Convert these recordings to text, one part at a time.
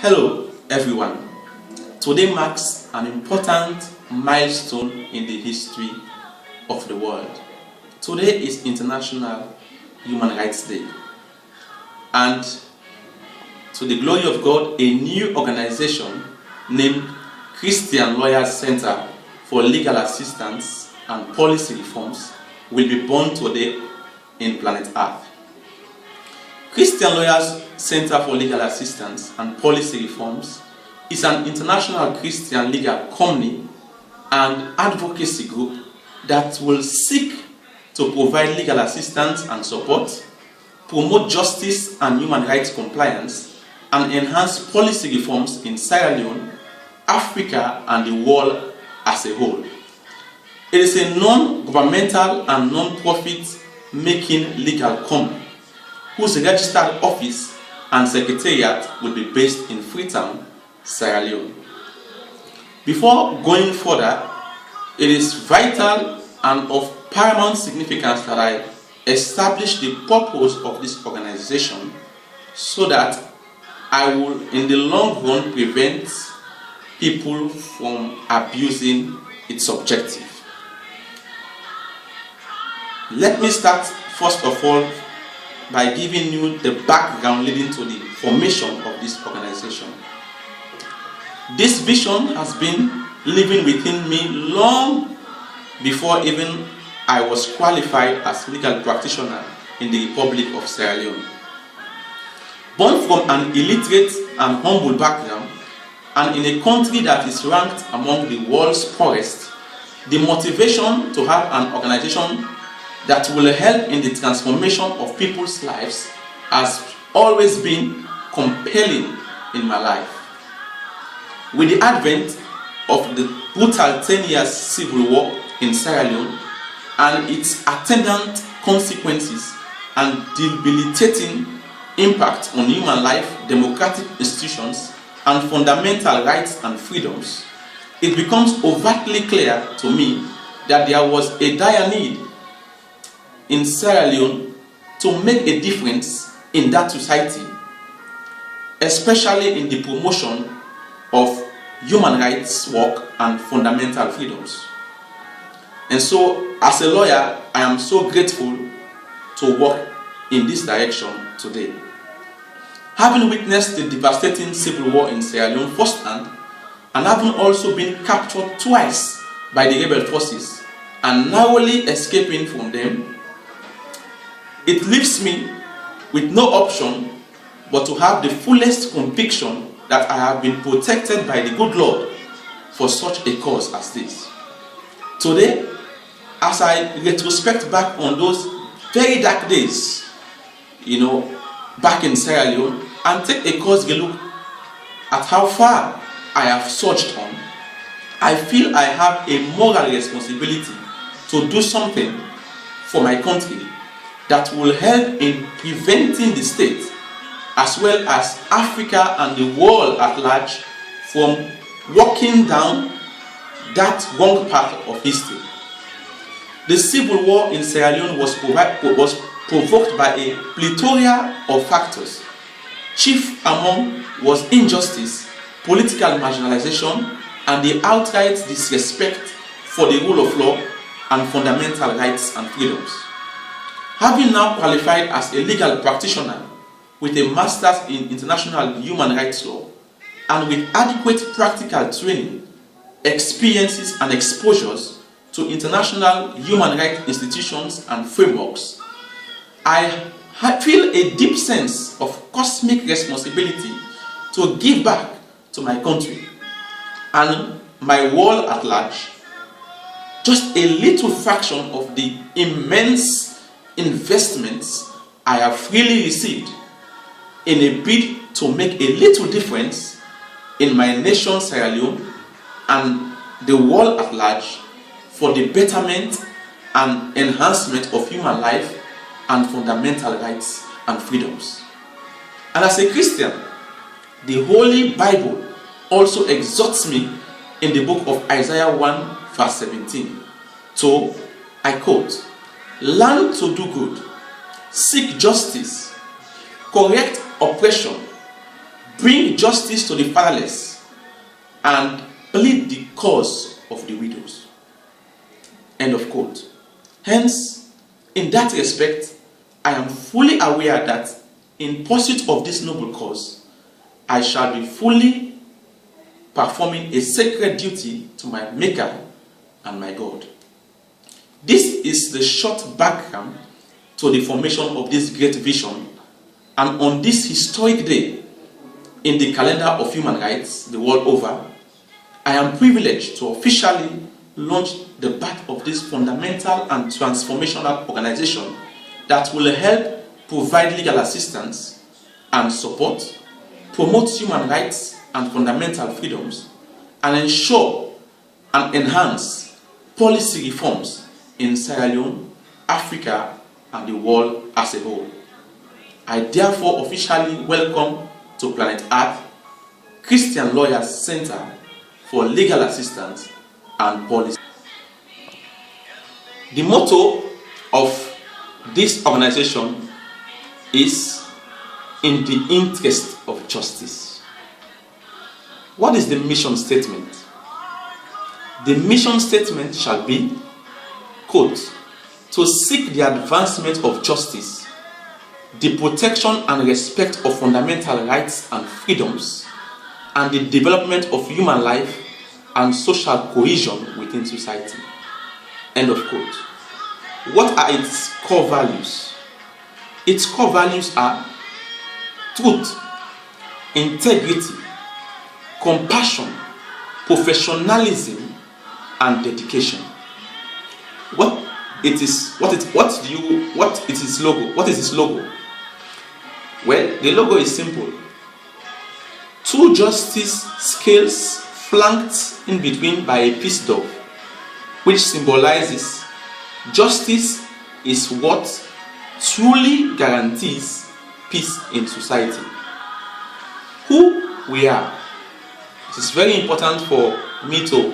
Hello everyone. Today marks an important milestone in the history of the world. Today is International Human Rights Day, and to the glory of God, a new organization named Christian Lawyers Center for Legal Assistance and Policy Reforms will be born today in planet Earth. Christian Lawyers Center for Legal Assistance and Policy Reforms is an international Christian legal company and advocacy group that will seek to provide legal assistance and support, promote justice and human rights compliance, and enhance policy reforms in Sierra Leone, Africa, and the world as a whole. It is a non-governmental and non-profit making legal company whose registered office and secretariat will be based in Freetown, Sierra Leone. Before going further, it is vital and of paramount significance that I establish the purpose of this organization so that I will, in the long run, prevent people from abusing its objective. Let me start first of all by giving you the background leading to the formation of this organization. This vision has been living within me long before even I was qualified as legal practitioner in the Republic of Sierra Leone. Born from an illiterate and humble background, and in a country that is ranked among the world's poorest, the motivation to have an organization that will help in the transformation of people's lives has always been compelling in my life. With the advent of the brutal 10 years civil war in Sierra Leone and its attendant consequences and debilitating impact on human life, democratic institutions, and fundamental rights and freedoms, it becomes overtly clear to me that there was a dire need in Sierra Leone to make a difference in that society, especially in the promotion of human rights work and fundamental freedoms. And so, as a lawyer, I am so grateful to work in this direction today. Having witnessed the devastating civil war in Sierra Leone firsthand, and having also been captured twice by the rebel forces and narrowly escaping from them, it leaves me with no option but to have the fullest conviction that I have been protected by the good Lord for such a cause as this. Today, as I retrospect back on those very dark days, back in Sierra Leone, and take a close look at how far I have surged on, I feel I have a moral responsibility to do something for my country that will help in preventing the state, as well as Africa and the world at large, from walking down that wrong path of history. The civil war in Sierra Leone was provoked by a plethora of factors. Chief among was injustice, political marginalization, and the outright disrespect for the rule of law and fundamental rights and freedoms. Having now qualified as a legal practitioner with a master's in international human rights law and with adequate practical training, experiences, and exposures to international human rights institutions and frameworks, I feel a deep sense of cosmic responsibility to give back to my country and my world at large just a little fraction of the immense investments I have freely received in a bid to make a little difference in my nation, Sierra Leone, and the world at large for the betterment and enhancement of human life and fundamental rights and freedoms. And as a Christian, the Holy Bible also exhorts me in the book of Isaiah 1 verse 17 to, I quote, "Learn to do good, seek justice, correct oppression, bring justice to the fatherless, and plead the cause of the widows. End of quote. Hence, in that respect, I am fully aware that in pursuit of this noble cause, I shall be fully performing a sacred duty to my Maker and my God. This is the short background to the formation of this great vision, and on this historic day in the calendar of human rights the world over, I am privileged to officially launch the birth of this fundamental and transformational organization that will help provide legal assistance and support, promote human rights and fundamental freedoms, and ensure and enhance policy reforms in Sierra Leone, Africa, and the world as a whole. I therefore officially welcome to Planet Earth Christian Lawyers Center for Legal Assistance and Policy. The motto of this organization is "In the interest of justice." What is the mission statement? The mission statement shall be, quote, "To seek the advancement of justice, the protection and respect of fundamental rights and freedoms, and the development of human life and social cohesion within society." End of quote. What are its core values? Its core values are truth, integrity, compassion, professionalism, and dedication. What is its logo? Well, the logo is simple. Two justice scales flanked in between by a peace dove, which symbolizes justice is what truly guarantees peace in society. Who we are. It is very important for me to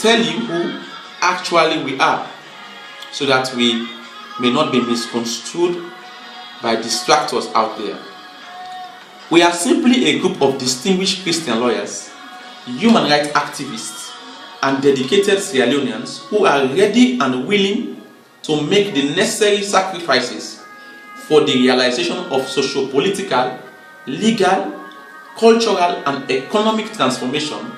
tell you who actually we are, so that we may not be misconstrued by distractors out there. We are simply a group of distinguished Christian lawyers, human rights activists, and dedicated Sierra Leoneans who are ready and willing to make the necessary sacrifices for the realization of socio-political, legal, cultural, and economic transformation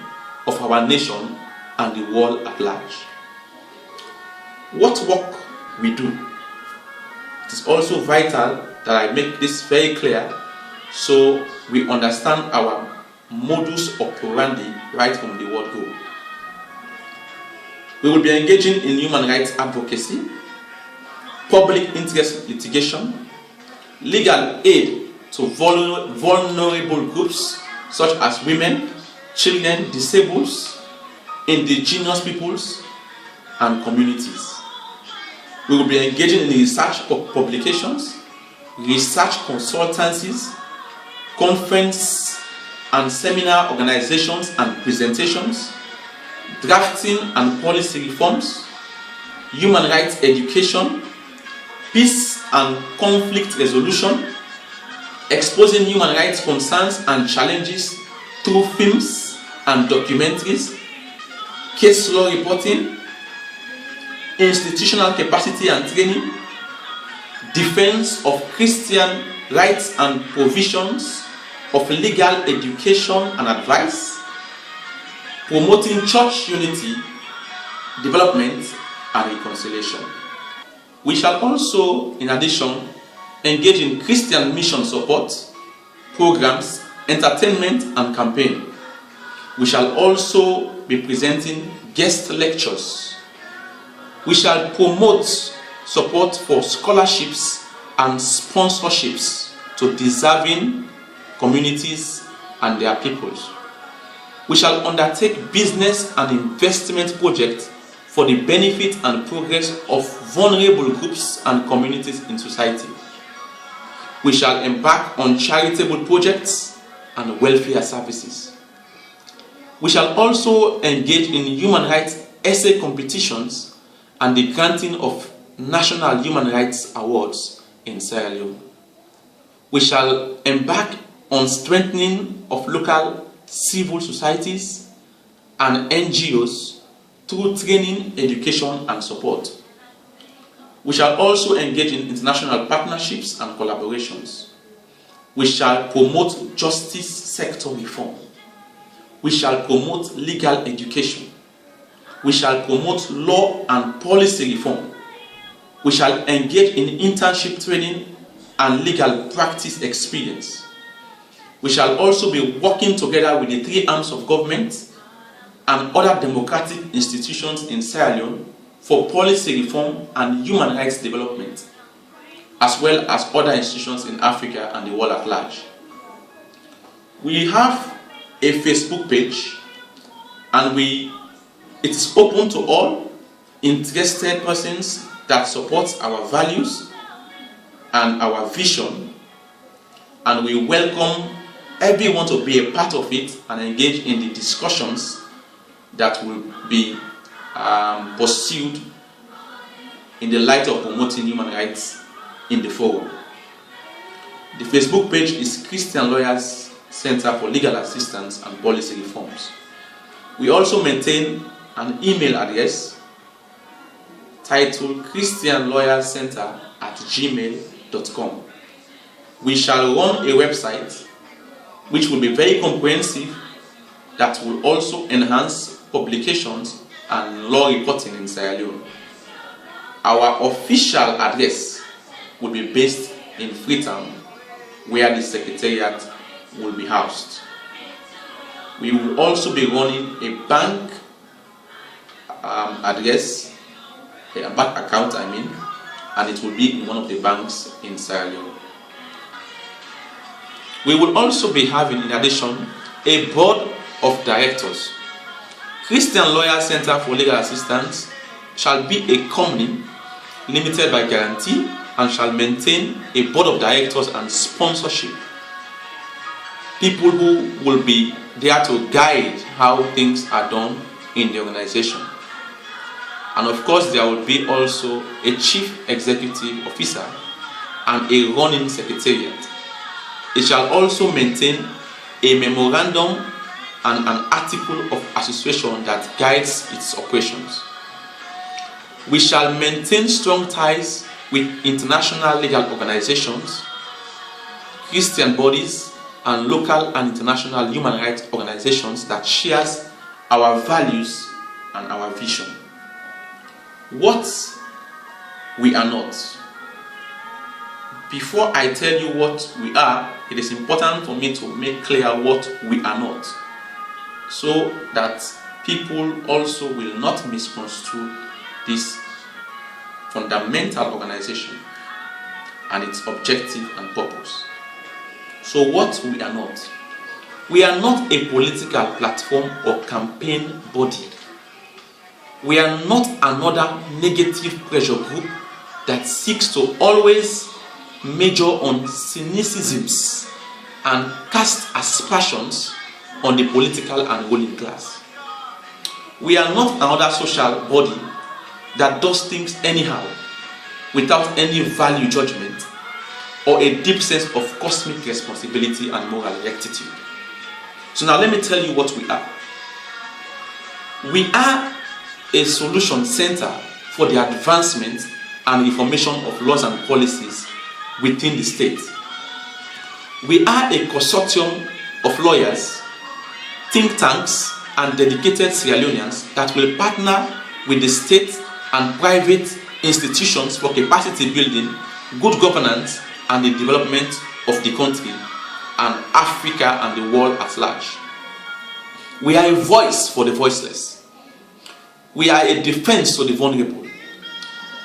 of our nation and the world at large. What work we do? It is also vital that I make this very clear so we understand our modus operandi right from the word go. We will be engaging in human rights advocacy, public interest litigation, legal aid to vulnerable groups such as women, children, disabled, indigenous peoples, and communities. We will be engaging in research publications, research consultancies, conference and seminar organizations and presentations, drafting and policy reforms, human rights education, peace and conflict resolution, exposing human rights concerns and challenges through films and documentaries, case law reporting, institutional capacity and training, defense of Christian rights and provisions of legal education and advice, promoting church unity, development, and reconciliation. We shall also, in addition, engage in Christian mission support, programs, entertainment, and campaign. We shall also be presenting guest lectures. We shall promote support for scholarships and sponsorships to deserving communities and their peoples. We shall undertake business and investment projects for the benefit and progress of vulnerable groups and communities in society. We shall embark on charitable projects and welfare services. We shall also engage in human rights essay competitions and the granting of national human rights awards in Sierra Leone. We shall embark on strengthening of local civil societies and NGOs through training, education, and support. We shall also engage in international partnerships and collaborations. We shall promote justice sector reform. We shall promote legal education. We shall promote law and policy reform. We shall engage in internship training and legal practice experience. We shall also be working together with the three arms of government and other democratic institutions in Sierra Leone for policy reform and human rights development, as well as other institutions in Africa and the world at large. We have a Facebook page, and it is open to all interested persons that support our values and our vision, and we welcome everyone to be a part of it and engage in the discussions that will be pursued in the light of promoting human rights in the forum. The Facebook page is Christian Lawyers Center for Legal Assistance and Policy Reforms. We also maintain an email address titled christianlawyercenter@gmail.com. We shall run a website which will be very comprehensive, that will also enhance publications and law reporting in Sierra Leone. Our official address will be based in Freetown, where the Secretariat will be housed. We will also be running a bank address, a bank account, and it will be in one of the banks in Sierra Leone. We will also be having, in addition, a board of directors. Christian Lawyers Center for Legal Assistance shall be a company limited by guarantee and shall maintain a board of directors and sponsorship. People who will be there to guide how things are done in the organization. And of course, there will be also a chief executive officer and a running secretariat. It shall also maintain a memorandum and an article of association that guides its operations. We shall maintain strong ties with international legal organizations, Christian bodies, and local and international human rights organizations that shares our values and our vision. What we are not. Before I tell you what we are, it is important for me to make clear what we are not, so that people also will not misconstrue this fundamental organization and its objective and purpose. So what we are not. We are not a political platform or campaign body. We are not another negative pressure group that seeks to always major on cynicisms and cast aspersions on the political and ruling class. We are not another social body that does things anyhow, without any value judgment or a deep sense of cosmic responsibility and moral rectitude. So now let me tell you what we are. We are a solution center for the advancement and reformation of laws and policies within the state. We are a consortium of lawyers, think tanks, and dedicated Sierra Leoneans that will partner with the state and private institutions for capacity building, good governance, and the development of the country and Africa and the world at large. We are a voice for the voiceless. We are a defense to the vulnerable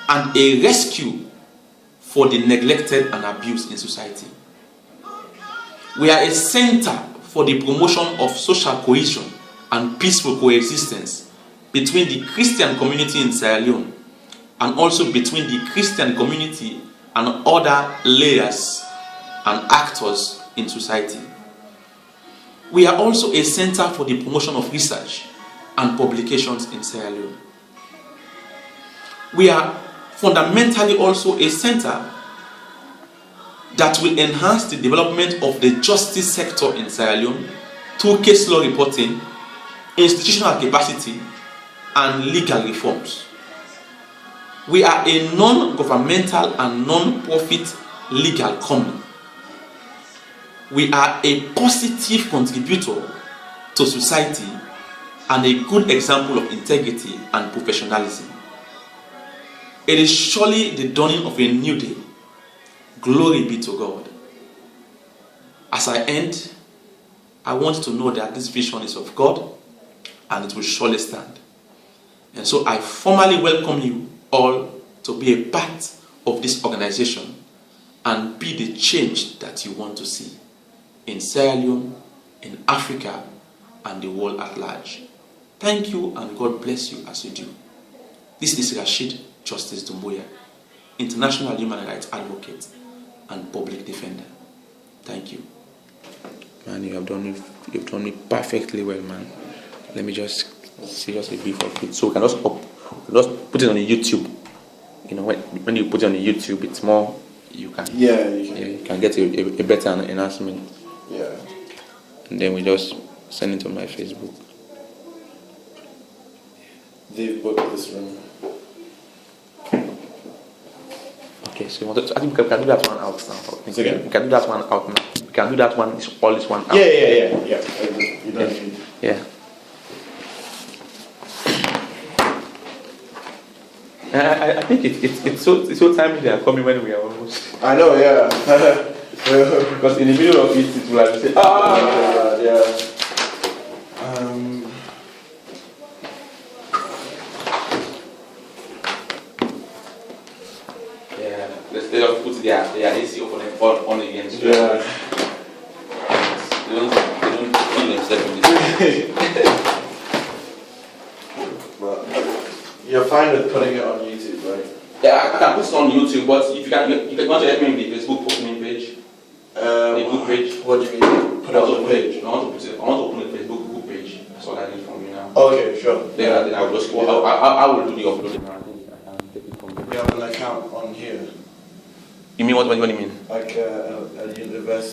and a rescue for the neglected and abused in society. We are a center for the promotion of social cohesion and peaceful coexistence between the Christian community in Sierra Leone and also between the Christian community and other layers and actors in society. We are also a center for the promotion of research and publications in Sierra Leone. We are fundamentally also a center that will enhance the development of the justice sector in Sierra Leone through case law reporting, institutional capacity, and legal reforms. We are a non-governmental and non-profit legal company. We are a positive contributor to society and a good example of integrity and professionalism. It is surely the dawning of a new day. Glory be to God. As I end, I want to know that this vision is of God and it will surely stand. And so I formally welcome you all to be a part of this organization and be the change that you want to see in Sierra Leone, in Africa, and the world at large. Thank you, and God bless you as you do. This is Rashid Justice Dumbuya, international human rights advocate and public defender. Thank you. Man, you've done me perfectly well, man. Let me just see just a brief of it. So we can just put it on the YouTube. You know, when you put it on the YouTube, it's more, you can get a better enhancement. Yeah. And then we just send it to my Facebook. They've booked this room. Okay, so I think we can do that one out now. Again? We can do that one out now. We can do that one, all this one out. Yeah. You don't need. Yeah. I think it's so timely they are coming when we are almost. I know, yeah. Because in the middle of it will like say, yeah. Yeah, let's just put their AC on again. So Yeah. They don't feel themselves in this. But you're fine with putting it on YouTube, right? Yeah, I can put it on YouTube, but if you can want to help me with the Facebook posting page, the group page. What do you mean? Put it on the page? I want to open a Facebook group page. That's what I need from you now. Okay, sure. Then I will just I will do the uploading. I think I can take it from there. You have an account on here, You mean what do you mean? like a university.